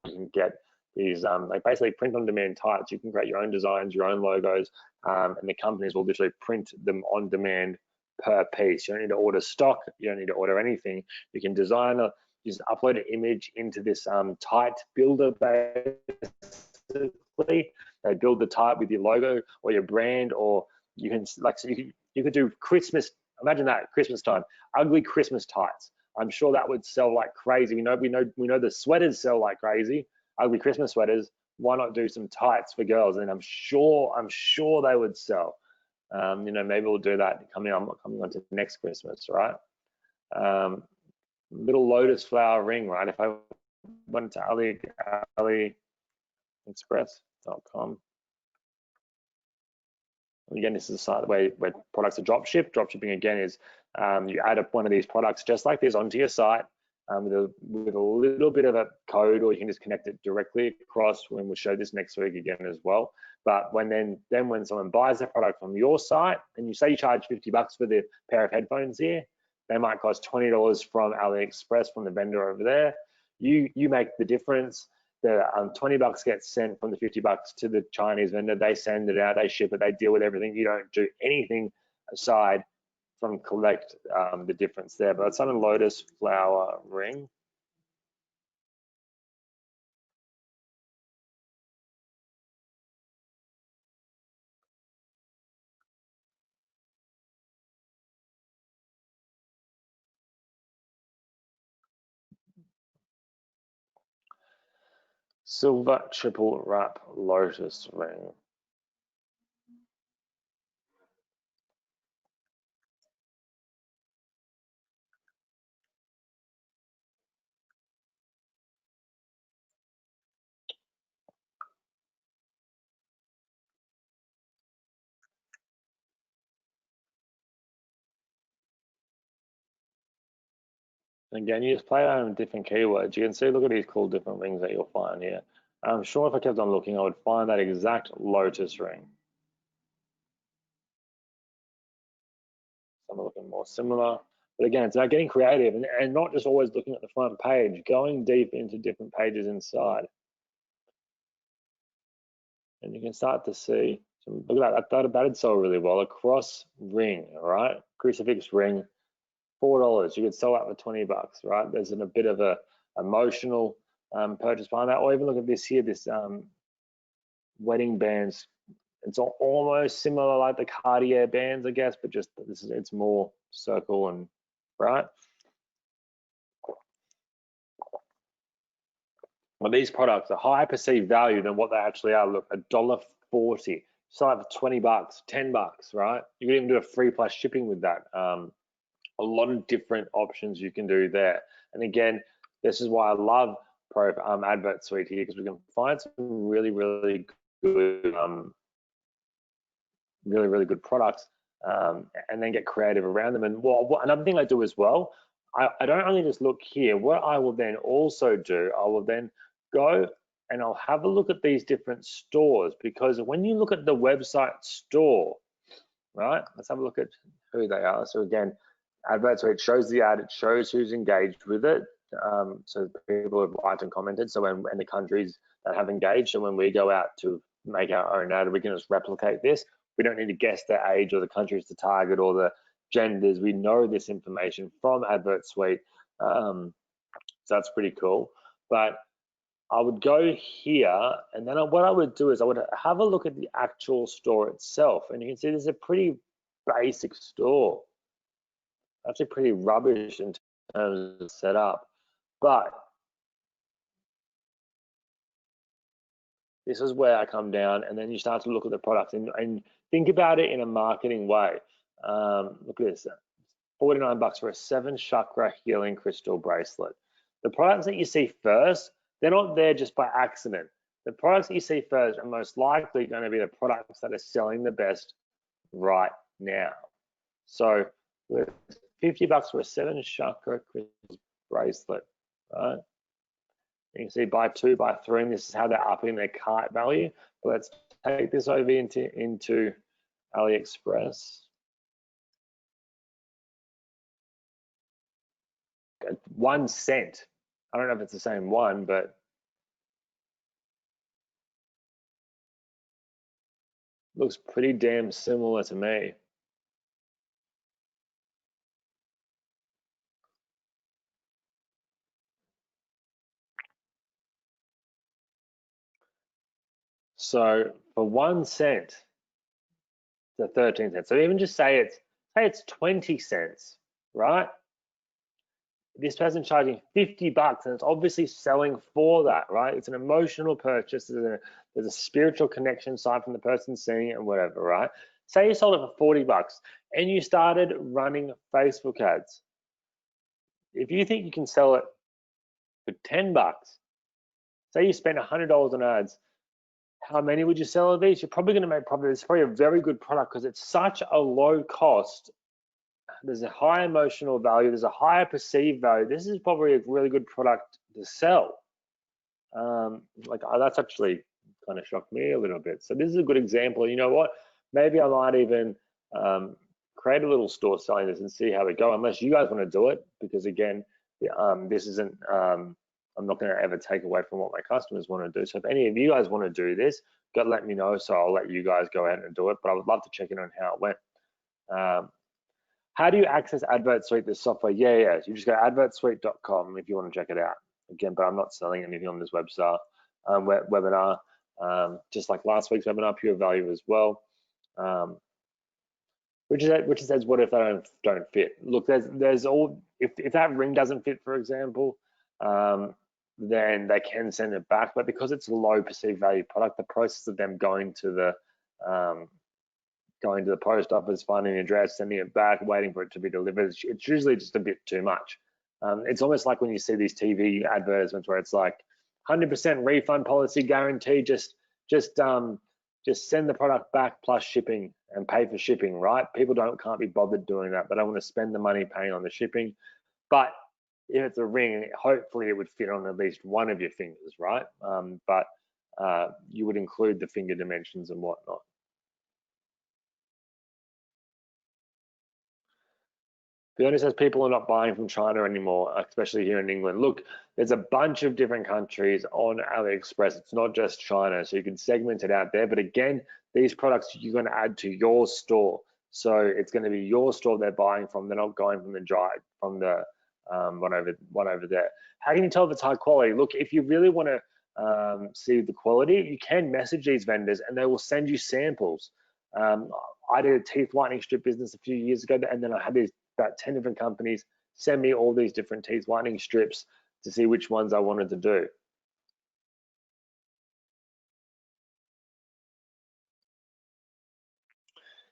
You can get these like basically print on demand tights. You can create your own designs, your own logos, and the companies will literally print them on demand per piece. You don't need to order stock. You don't need to order anything. You can design a, just upload an image into this tight builder basically. They build the tight with your logo or your brand, or you can like so you could do Christmas. Imagine that Christmas time, ugly Christmas tights. I'm sure that would sell like crazy. We know the sweaters sell like crazy, ugly Christmas sweaters. Why not do some tights for girls? And I'm sure they would sell. You know, maybe we'll do that coming on to next Christmas, right? Little lotus flower ring, right? If I went to AliExpress.com. Again, this is a site where products are drop shipped. Drop shipping again is you add up one of these products just like this onto your site with a little bit of a code, or you can just connect it directly across. When we'll show this next week again as well. But when someone buys the product from your site, and you say you charge $50 for the pair of headphones here, they might cost $20 from AliExpress from the vendor over there. You make the difference. The $20 gets sent from the $50 to the Chinese vendor. They send it out, they ship it, they deal with everything. You don't do anything aside from collect the difference there. But it's on a lotus flower ring. Silver triple wrap lotus ring. Again, you just play around with different keywords. You can see, look at these cool different rings that you'll find here. I'm sure if I kept on looking, I would find that exact lotus ring. Some are looking more similar. But again, it's about getting creative and not just always looking at the front page, going deep into different pages inside. And you can start to see, look at that, that'd sell really well. A cross ring, all right? Crucifix ring, $4. You could sell that for $20, right? There's a bit of a emotional purchase behind that. Or even look at this here, this wedding bands. It's almost similar like the Cartier bands, I guess, but just it's more circle and right. Well, these products are higher perceived value than what they actually are. Look, $1.40. Sell it for $20, $10, right? You can even do a free plus shipping with that. A lot of different options you can do there. And again, this is why I love Pro Advert Suite here, because we can find some really good, really good products, and then get creative around them. And another thing I do as well, I don't only just look here. What I will then also do, I will then go and I'll have a look at these different stores, because when you look at the website store, right? Let's have a look at who they are. So again, Advert Suite shows the ad, it shows who's engaged with it. So people have liked and commented. So and the countries that have engaged. So when we go out to make our own ad, we can just replicate this. We don't need to guess the age or the countries to target or the genders. We know this information from Advert Suite. So that's pretty cool. But I would go here, and then what I would do is I would have a look at the actual store itself. And you can see this is a pretty basic store. Actually pretty rubbish in terms of setup. But this is where I come down, and then you start to look at the products and think about it in a marketing way. Look at this, $49 for a 7-chakra healing crystal bracelet. The products that you see first, they're not there just by accident. The products that you see first are most likely going to be the products that are selling the best right now. So with $50 for a 7-chakra crystal bracelet, right? You can see buy 2, buy 3, and this is how they're upping their cart value. But let's take this over into AliExpress. at 1 cent. I don't know if it's the same one, but looks pretty damn similar to me. So for 1 cent to 13 cents. So even just say it's 20 cents, right? This person's charging $50 and it's obviously selling for that, right? It's an emotional purchase. There's a spiritual connection aside from the person seeing it and whatever, right? Say you sold it for $40 and you started running Facebook ads. If you think you can sell it for $10, say you spent $100 on ads, how many would you sell of these? You're probably going to make profit. It's probably a very good product because it's such a low cost. There's a high emotional value. There's a higher perceived value. This is probably a really good product to sell. That's actually kind of shocked me a little bit. So this is a good example. You know what? Maybe I might even create a little store selling this and see how it goes. Unless you guys want to do it, because again, this isn't. I'm not going to ever take away from what my customers want to do. So if any of you guys want to do this, let me know. So I'll let you guys go ahead and do it. But I would love to check in on how it went. How do you access AdvertSuite, this software? Yeah. You just go to advertsuite.com if you want to check it out. Again, but I'm not selling anything on this webinar. Just like last week's webinar, pure value as well. Which says, what if they don't fit? Look, there's all. If that ring doesn't fit, for example, then they can send it back. But because it's a low perceived value product, the process of them going to the post office, finding an address, sending it back, waiting for it to be delivered, it's usually just a bit too much. It's almost like when you see these TV advertisements where it's like 100% refund policy guarantee, just send the product back plus shipping and pay for shipping, right? People can't be bothered doing that. They don't want to spend the money paying on the shipping. But if it's a ring, hopefully it would fit on at least one of your fingers, right? But you would include the finger dimensions and whatnot. Fiona says people are not buying from China anymore, especially here in England. Look, there's a bunch of different countries on AliExpress. It's not just China, so you can segment it out there. But again, these products you're going to add to your store, so it's going to be your store they're buying from. They're not going from the one over there. How can you tell if it's high quality? Look, if you really want to see the quality, you can message these vendors and they will send you samples. I did a teeth whitening strip business a few years ago, and then I had about 10 different companies send me all these different teeth whitening strips to see which ones I wanted to do.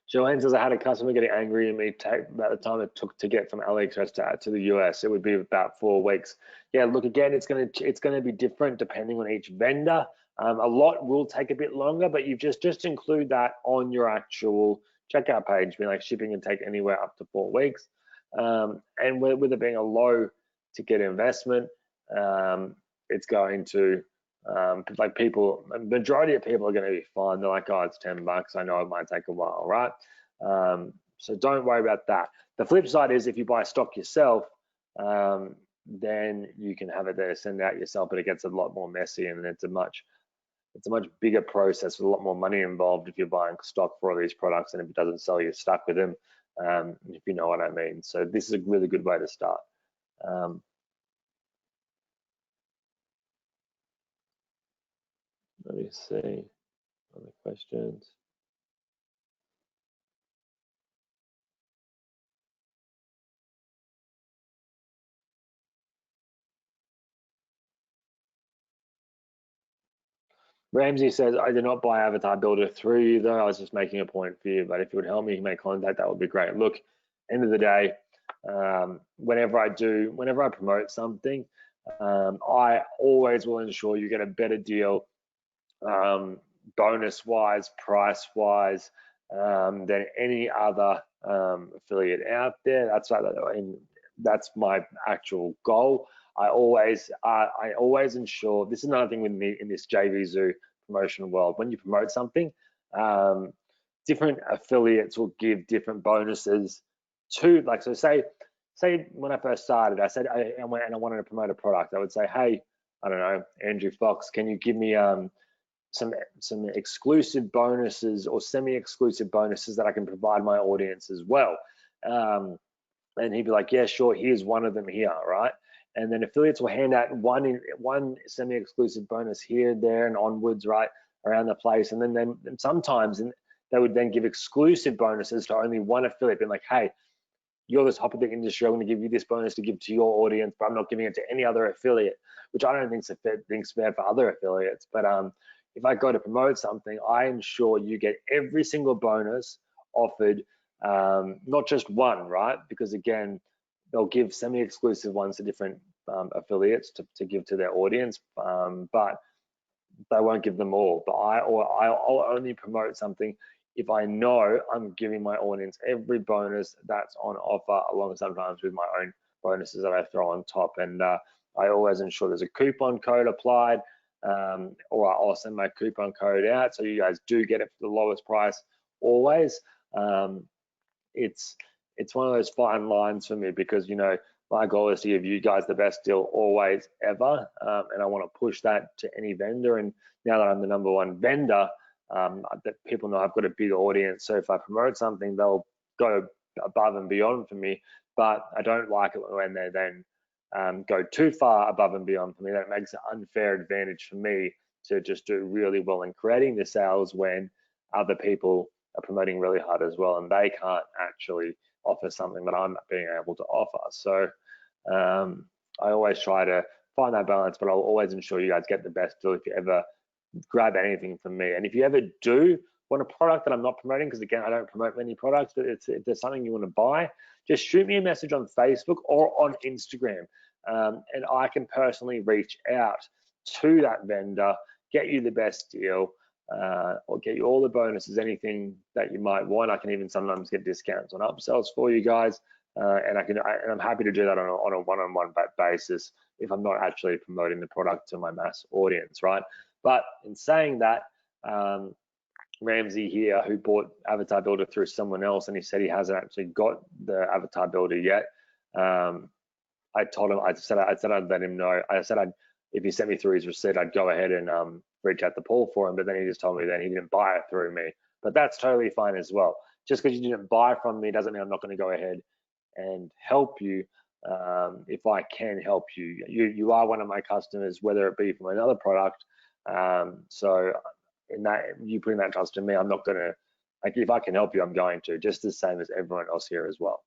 Joanne says, I had a customer getting angry at me about the time it took to get from AliExpress to the US. It would be about 4 weeks. Yeah, look, again, it's going to be different depending on each vendor. A lot will take a bit longer, but you just include that on your actual checkout page, being like shipping can take anywhere up to 4 weeks. And with it being a low ticket investment, it's going to majority of people are going to be fine. They're like, oh, it's $10. I know it might take a while, right? So don't worry about that. The flip side is if you buy stock yourself, then you can have it there, send it out yourself, but it gets a lot more messy and it's a much bigger process with a lot more money involved if you're buying stock for all these products, and if it doesn't sell, you're stuck with them, if you know what I mean. So this is a really good way to start. Let me see other questions. Ramsey says, I did not buy Avatar Builder through you though. I was just making a point for you, but if you would help me make contact, that would be great. Look, end of the day, whenever I promote something, I always will ensure you get a better deal, bonus wise, price wise, than any other affiliate out there. That's my actual goal. I always ensure, this is another thing with me in this JVZoo promotional world. When you promote something, different affiliates will give different bonuses to, like, so say say when I first started, I said, I wanted to promote a product. I would say, hey, I don't know, Andrew Fox, can you give me some exclusive bonuses or semi-exclusive bonuses that I can provide my audience as well? And he'd be like, yeah, sure, here's one of them here, right? And then affiliates will hand out one semi-exclusive bonus here, there, and onwards, right, around the place. And then sometimes they would then give exclusive bonuses to only one affiliate, being like, hey, you're the top of the industry, I'm going to give you this bonus to give to your audience, but I'm not giving it to any other affiliate, which I don't think is fair for other affiliates. But if I go to promote something, I ensure you get every single bonus offered, not just one, right? Because again, they'll give semi-exclusive ones to different affiliates to give to their audience, but they won't give them all. But I'll only promote something if I know I'm giving my audience every bonus that's on offer, along sometimes with my own bonuses that I throw on top. And I always ensure there's a coupon code applied, or I'll send my coupon code out so you guys do get it for the lowest price always. It's one of those fine lines for me, because my goal is to give you guys the best deal always, ever, and I want to push that to any vendor. And now that I'm the #1 vendor, that people know I've got a big audience, so if I promote something, they'll go above and beyond for me. But I don't like it when they then go too far above and beyond for me. That makes an unfair advantage for me to just do really well in creating the sales when other people are promoting really hard as well, and they can't actually offer something that I'm not being able to offer. So I always try to find that balance, but I'll always ensure you guys get the best deal if you ever grab anything from me. And if you ever do want a product that I'm not promoting, because again, I don't promote many products, but if there's something you want to buy, just shoot me a message on Facebook or on Instagram, and I can personally reach out to that vendor, get you the best deal, or get you all the bonuses, anything that you might want. I can even sometimes get discounts on upsells for you guys, and I'm happy to do that on a one-on-one basis if I'm not actually promoting the product to my mass audience, right? But in saying that, Ramsey here, who bought Avatar Builder through someone else, and he said he hasn't actually got the Avatar Builder yet. I told him, I said I'd let him know. I said if he sent me through his receipt, I'd go ahead and reach out to Paul for him. But then he just told me that he didn't buy it through me. But that's totally fine as well. Just because you didn't buy from me doesn't mean I'm not going to go ahead and help you. If I can help you, you are one of my customers, whether it be from another product. So in that, you putting that trust in me, I'm not going to, like, if I can help you, I'm going to, just the same as everyone else here as well.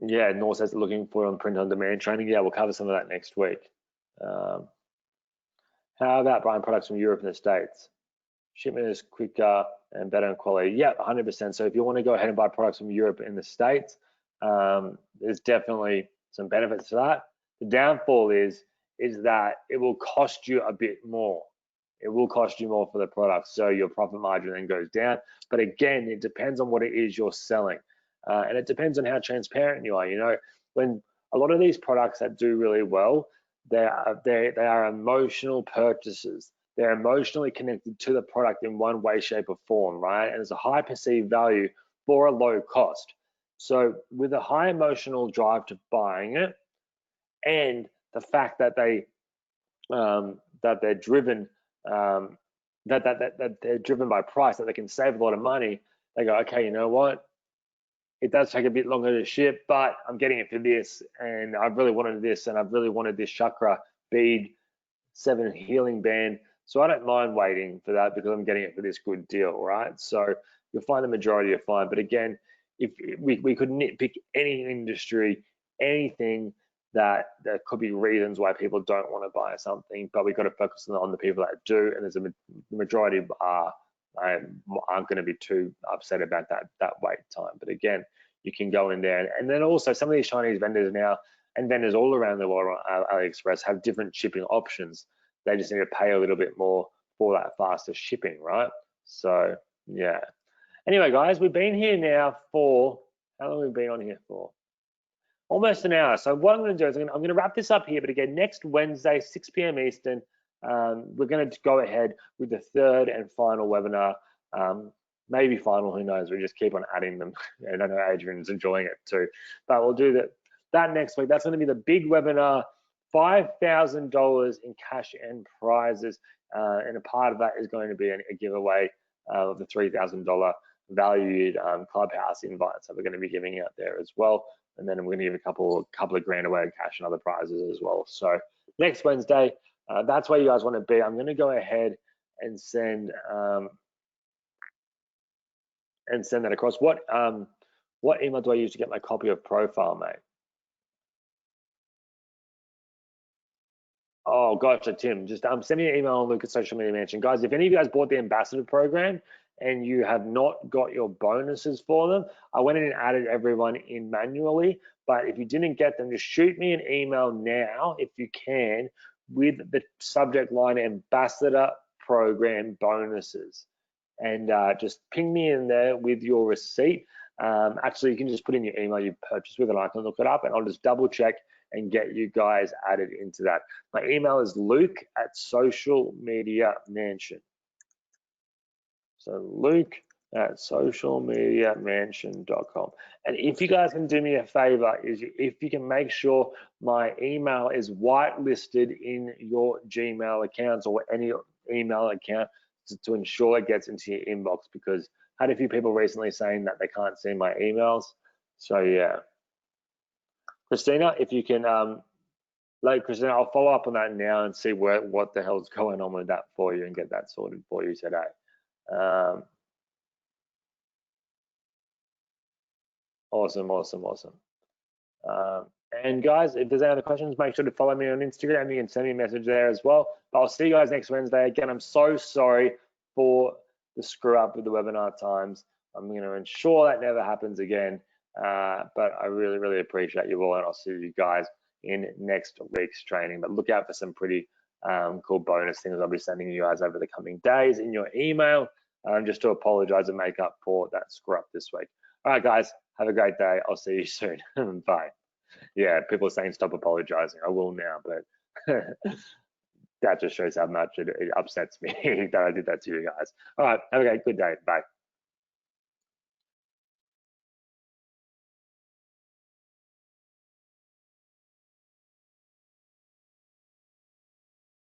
Yeah, Nor says looking for on print on demand training. Yeah, we'll cover some of that next week. How about buying products from Europe and the States? Shipment is quicker and better in quality. Yeah, 100%. So if you want to go ahead and buy products from Europe and the States, there's definitely some benefits to that. The downfall is that it will cost you a bit more. It will cost you more for the product, so your profit margin then goes down. But again, it depends on what it is you're selling, and it depends on how transparent you are. When a lot of these products that do really well, they are emotional purchases. They're emotionally connected to the product in one way, shape, or form, right? And there's a high perceived value for a low cost. So with a high emotional drive to buying it, and the fact that they're driven that they're driven by price, that they can save a lot of money, they go, okay, you know what? It does take a bit longer to ship, but I'm getting it for this, and I've really wanted this, and I've really wanted this chakra bead 7 healing band. So I don't mind waiting for that because I'm getting it for this good deal, right? So you'll find the majority are fine. But again, if we could nitpick any industry, anything that there could be reasons why people don't want to buy something, but we've got to focus on the people that do, and there's the majority aren't going to be too upset about that wait time. But again, you can go in there, and then also some of these Chinese vendors now, and vendors all around the world on AliExpress, have different shipping options. They just need to pay a little bit more for that faster shipping, right? So yeah. Anyway, guys, we've been here now for, how long have we been on here for? Almost an hour. So what I'm going to do is I'm going to wrap this up here. But again, next Wednesday, 6 p.m. Eastern, we're going to go ahead with the 3rd and final webinar maybe final, who knows? We just keep on adding them. And I know Adrian's enjoying it too. But we'll do that next week. That's going to be the big webinar, $5,000 in cash and prizes. And a part of that is going to be a giveaway of the $3,000 valued Clubhouse invites that we're going to be giving out there as well. And then I'm going to give a couple of grand away in cash and other prizes as well. So next Wednesday, that's where you guys want to be. I'm going to go ahead and send that across. What email do I use to get my copy of profile, mate? Oh, gotcha, Tim. Just send me an email on Luke at Social Media Mansion. Guys, if any of you guys bought the ambassador program and you have not got your bonuses for them, I went in and added everyone in manually. But if you didn't get them, just shoot me an email now, if you can, with the subject line ambassador program bonuses. And just ping me in there with your receipt. Actually, you can just put in your email you purchased with, and I can look it up, and I'll just double check and get you guys added into that. My email is Luke at Social Media Mansion. So Luke at socialmediamansion.com. And if you guys can do me a favor, is if you can make sure my email is whitelisted in your Gmail accounts or any email account to ensure it gets into your inbox, because I had a few people recently saying that they can't see my emails. So yeah. Christina, if you can, Christina, I'll follow up on that now and see what the hell's going on with that for you and get that sorted for you today. Awesome. And guys, if there's any other questions, make sure to follow me on Instagram. You can send me a message there as well. But I'll see you guys next Wednesday. Again, I'm so sorry for the screw up with the webinar times. I'm going to ensure that never happens again. But I really, really appreciate you all, and I'll see you guys in next week's training. But look out for some pretty cool bonus things I'll be sending you guys over the coming days in your email, just to apologize and make up for that screw up this week. All right, guys, have a great day. I'll see you soon. Bye. Yeah, people are saying stop apologizing. I will now, but that just shows how much it upsets me that I did that to you guys. All right, have a good day. Bye.